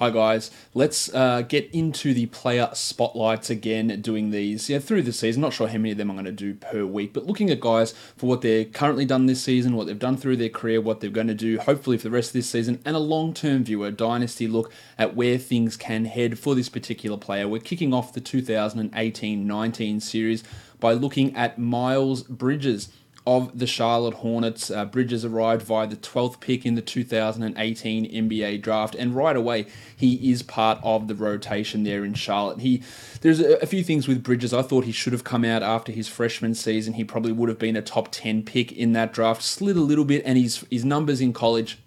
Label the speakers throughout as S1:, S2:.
S1: Hi guys, let's get into the player spotlights again, doing these through the season. Not sure how many of them I'm going to do per week, but looking at guys for what they've currently done this season, what they've done through their career, what they're going to do hopefully for the rest of this season, and a long-term view, a dynasty look at where things can head for this particular player. We're kicking off the 2018-19 series by looking at Miles Bridges of the Charlotte Hornets. Bridges arrived via the 12th pick in the 2018 NBA draft, and right away he is part of the rotation there in Charlotte. There's a few things with Bridges. I thought he should have come out after his freshman season. He probably would have been a top 10 pick in that draft. Slid a little bit, and his numbers in college,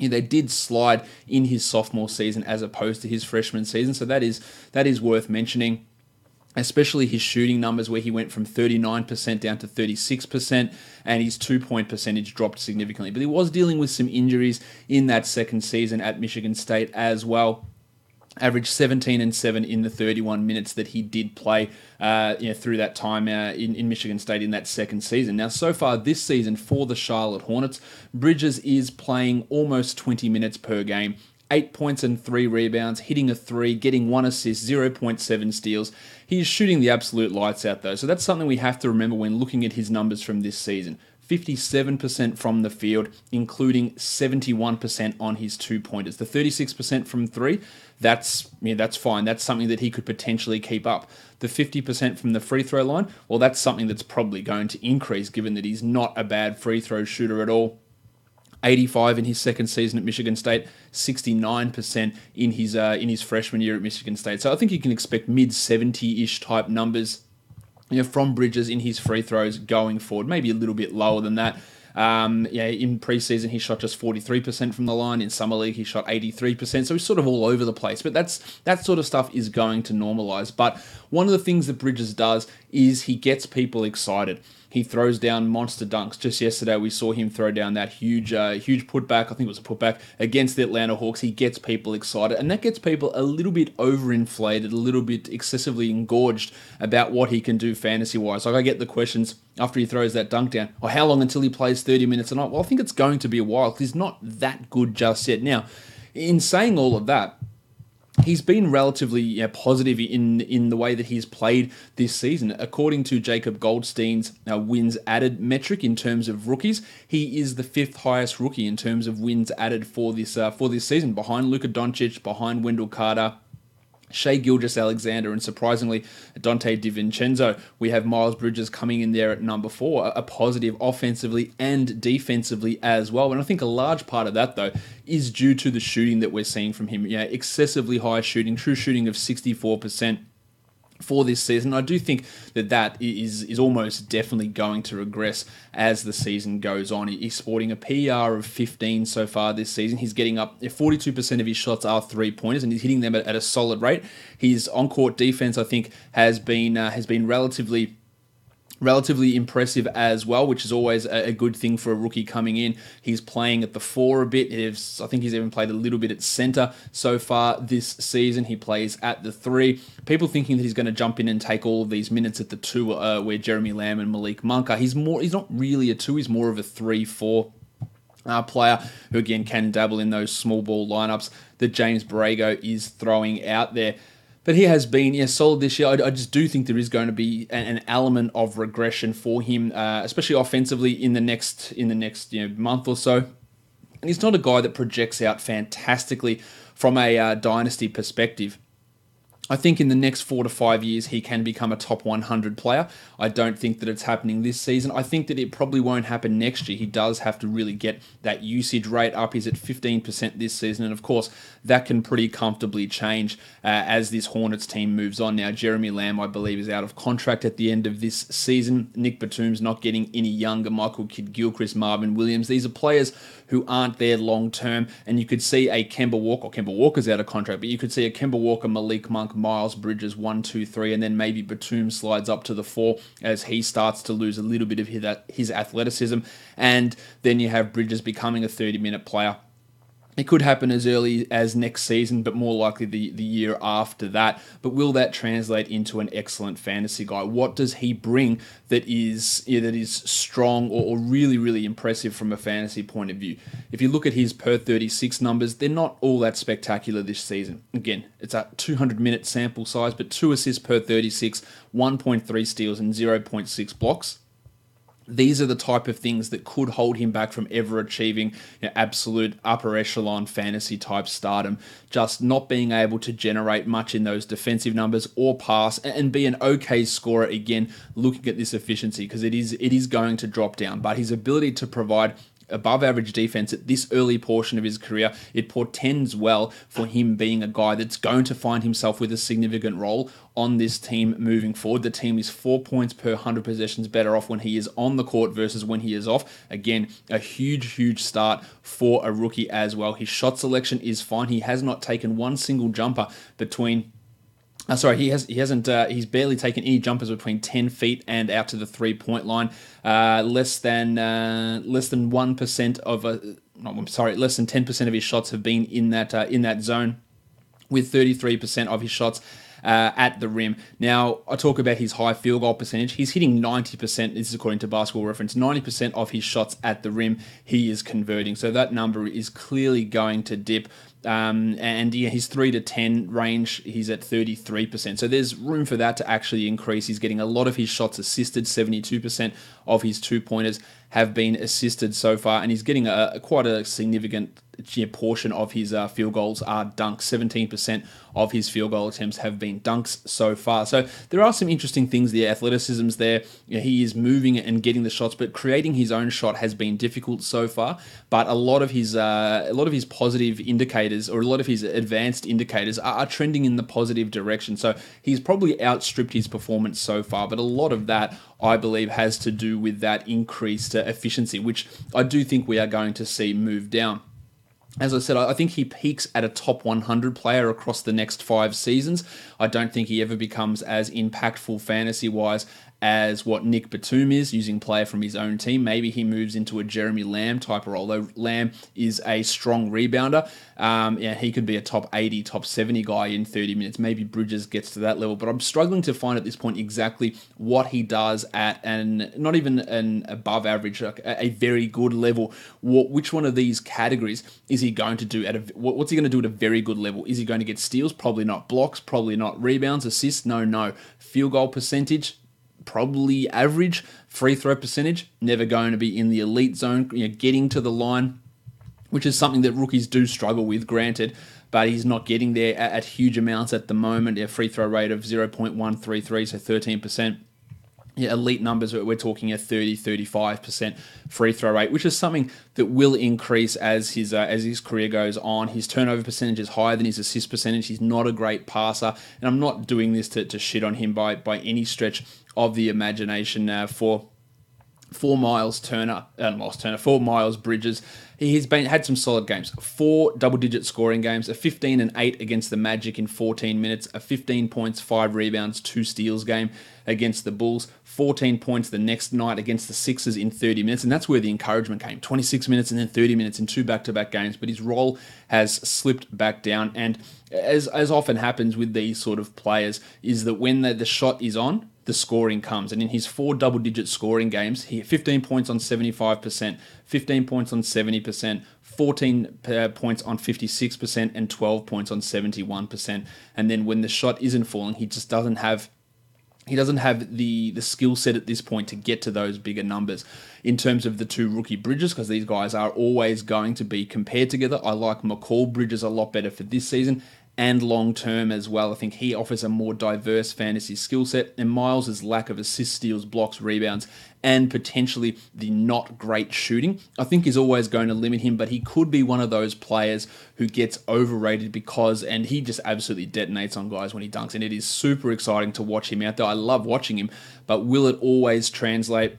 S1: they did slide in his sophomore season as opposed to his freshman season, so that is worth mentioning. Especially his shooting numbers, where he went from 39% down to 36%, and his 2-point percentage dropped significantly. But he was dealing with some injuries in that second season at Michigan State as well. Averaged 17 and 7 in the 31 minutes that he did play through that time in Michigan State in that second season. Now, so far this season for the Charlotte Hornets, Bridges is playing almost 20 minutes per game. 8 points and 3 rebounds, hitting a 3, getting 1 assist, 0.7 steals. He's shooting the absolute lights out though, so that's something we have to remember when looking at his numbers from this season. 57% from the field, including 71% on his 2-pointers. The 36% from 3, that's fine. That's something that he could potentially keep up. The 50% from the free throw line, well, that's something that's probably going to increase given that he's not a bad free throw shooter at all. 85 in his second season at Michigan State, 69% in his freshman year at Michigan State. So I think you can expect mid-70-ish type numbers from Bridges in his free throws going forward. Maybe a little bit lower than that. In preseason, he shot just 43% from the line. In Summer League, he shot 83%. So he's sort of all over the place. But that sort of stuff is going to normalize. But one of the things that Bridges does is he gets people excited. He throws down monster dunks. Just yesterday, we saw him throw down that huge putback. I think it was a putback against the Atlanta Hawks. He gets people excited, and that gets people a little bit overinflated, a little bit excessively engorged about what he can do fantasy-wise. Like, I get the questions after he throws that dunk down, how long until he plays 30 minutes a night? Well, I think it's going to be a while because he's not that good just yet. Now, in saying all of that, he's been relatively positive in the way that he's played this season. According to Jacob Goldstein's wins added metric in terms of rookies, he is the 5th highest rookie in terms of wins added for this season, behind Luka Doncic, behind Wendell Carter, Shai Gilgeous-Alexander, and surprisingly, Dante DiVincenzo. We have Miles Bridges coming in there at number 4, a positive offensively and defensively as well. And I think a large part of that, though, is due to the shooting that we're seeing from him. Excessively high shooting, true shooting of 64% for this season. I do think that is almost definitely going to regress as the season goes on. He's sporting a PER of 15 so far this season. He's getting up, 42% of his shots are 3-pointers, and he's hitting them at a solid rate. His on-court defense, I think, has been relatively impressive as well, which is always a good thing for a rookie coming in. He's playing at the 4 a bit. I think he's even played a little bit at center so far this season. He plays at the 3. People thinking that he's going to jump in and take all of these minutes at the 2, where Jeremy Lamb and Malik Monk are. He's not really a 2. He's more of a 3-4 player who, again, can dabble in those small ball lineups that James Borrego is throwing out there. But he has been solid this year. I just do think there is going to be an element of regression for him, especially offensively in the next month or so. And he's not a guy that projects out fantastically from a dynasty perspective. I think in the next 4 to 5 years, he can become a top 100 player. I don't think that it's happening this season. I think that it probably won't happen next year. He does have to really get that usage rate up. He's at 15% this season, and of course, that can pretty comfortably change as this Hornets team moves on. Now, Jeremy Lamb, I believe, is out of contract at the end of this season. Nick Batum's not getting any younger. Michael Kidd-Gilchrist, Marvin Williams. These are players who aren't there long term, and you could see a Kemba Walker's out of contract, but you could see a Kemba Walker, Malik Monk, Miles Bridges 1, 2, 3, and then maybe Batum slides up to the 4 as he starts to lose a little bit of his athleticism, and then you have Bridges becoming a 30-minute player. It could happen as early as next season, but more likely the year after that. But will that translate into an excellent fantasy guy? What does he bring that is strong or really, really impressive from a fantasy point of view? If you look at his per 36 numbers, they're not all that spectacular this season. Again, it's a 200-minute sample size, but 2 assists per 36, 1.3 steals, and 0.6 blocks. These are the type of things that could hold him back from ever achieving absolute upper echelon fantasy type stardom. Just not being able to generate much in those defensive numbers or pass and be an okay scorer again, looking at this efficiency, because it is going to drop down. But his ability to provide above average defense at this early portion of his career, it portends well for him being a guy that's going to find himself with a significant role on this team moving forward. The team is 4 points per 100 possessions better off when he is on the court versus when he is off. Again, a huge start for a rookie as well. His shot selection is fine. He has not taken one single jumper between he's barely taken any jumpers between 10 feet and out to the 3-point line. Less than 1% less than 10% of his shots have been in that zone, with 33% of his shots at the rim. Now, I talk about his high field goal percentage. He's hitting 90%, this is according to Basketball Reference, 90% of his shots at the rim he is converting. So that number is clearly going to dip. His 3 to 10 range, he's at 33%. So there's room for that to actually increase. He's getting a lot of his shots assisted. 72% of his 2-pointers have been assisted so far, and he's getting quite a significant portion of his field goals are dunks. 17% of his field goal attempts have been dunks so far. So there are some interesting things. The athleticism's there. He is moving and getting the shots, but creating his own shot has been difficult so far. But a lot of his positive indicators, or a lot of his advanced indicators, are trending in the positive direction. So he's probably outstripped his performance so far, but a lot of that, I believe, has to do with that increased efficiency, which I do think we are going to see move down. As I said, I think he peaks at a top 100 player across the next 5 seasons. I don't think he ever becomes as impactful fantasy-wise as what Nick Batum is, using player from his own team. Maybe he moves into a Jeremy Lamb type of role, though Lamb is a strong rebounder. He could be a top 80, top 70 guy in 30 minutes. Maybe Bridges gets to that level, but I'm struggling to find at this point exactly what he does at not even an above average, like a very good level. Which one of these categories is he going to do what's he going to do at a very good level? Is he going to get steals? Probably not. Blocks? Probably not. Rebounds? Assists? No. Field goal percentage? Probably average. Free throw percentage, never going to be in the elite zone. Getting to the line, which is something that rookies do struggle with, granted, but he's not getting there at huge amounts at the moment. A free throw rate of 0.133, so 13%. Elite numbers, we're talking a 30-35% free throw rate, which is something that will increase as his career goes on. His turnover percentage is higher than his assist percentage. He's not a great passer, and I'm not doing this to shit on him by any stretch of the imagination. For Miles Bridges, he's had some solid games. 4 double-digit scoring games, a 15 and 8 against the Magic in 14 minutes, a 15 points, 5 rebounds, 2 steals game against the Bulls, 14 points the next night against the Sixers in 30 minutes, and that's where the encouragement came. 26 minutes and then 30 minutes in 2 back-to-back games, but his role has slipped back down, and as often happens with these sort of players, is that when the shot is on, the scoring comes. And in his 4 double-digit scoring games, he had 15 points on 75%, 15 points on 70%, 14 points on 56%, and 12 points on 71%. And then when the shot isn't falling, he just doesn't have the skill set at this point to get to those bigger numbers. In terms of the 2 rookie Bridges, because these guys are always going to be compared together, I like McCall Bridges a lot better for this season and long term as well. I think he offers a more diverse fantasy skill set, and Miles' lack of assists, steals, blocks, rebounds, and potentially the not great shooting, I think is always going to limit him, but he could be one of those players who gets overrated and he just absolutely detonates on guys when he dunks, and it is super exciting to watch him out there. I love watching him, but will it always translate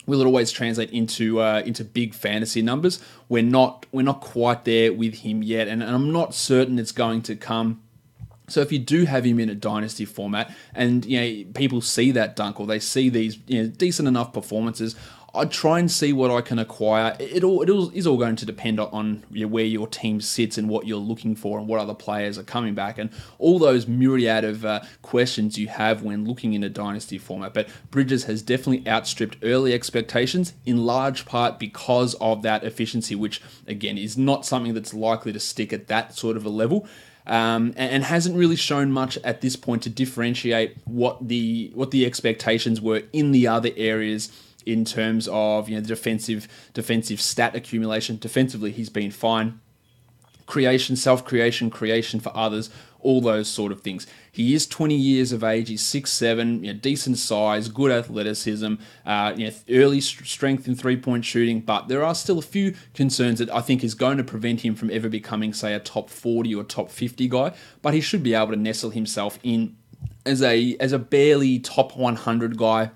S1: into big fantasy numbers? We're not quite there with him yet, and I'm not certain it's going to come. So if you do have him in a dynasty format, and people see that dunk or they see these decent enough performances, I'd try and see what I can acquire. It is all going to depend on where your team sits and what you're looking for and what other players are coming back and all those myriad of questions you have when looking in a dynasty format. But Bridges has definitely outstripped early expectations in large part because of that efficiency, which again is not something that's likely to stick at that sort of a level. And hasn't really shown much at this point to differentiate what the expectations were in the other areas in terms of the defensive stat accumulation. Defensively, he's been fine. Self-creation, creation for others, all those sort of things. He is 20 years of age. He's 6'7", decent size, good athleticism, early strength in three-point shooting, but there are still a few concerns that I think is going to prevent him from ever becoming, say, a top 40 or top 50 guy, but he should be able to nestle himself in as a barely top 100 guy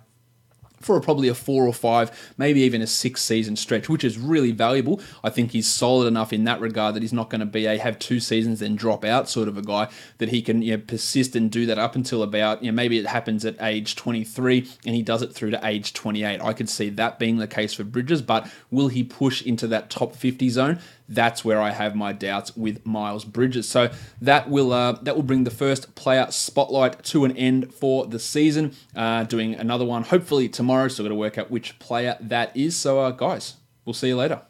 S1: for probably a 4 or 5, maybe even a 6 season stretch, which is really valuable. I think he's solid enough in that regard that he's not going to be have 2 seasons then drop out sort of a guy, that he can persist and do that up until about maybe it happens at age 23 and he does it through to age 28. I could see that being the case for Bridges, but will he push into that top 50 zone? That's where I have my doubts with Miles Bridges. So that will bring the first player spotlight to an end for the season. Doing another one hopefully tomorrow. Still got to work out which player that is. So guys, we'll see you later.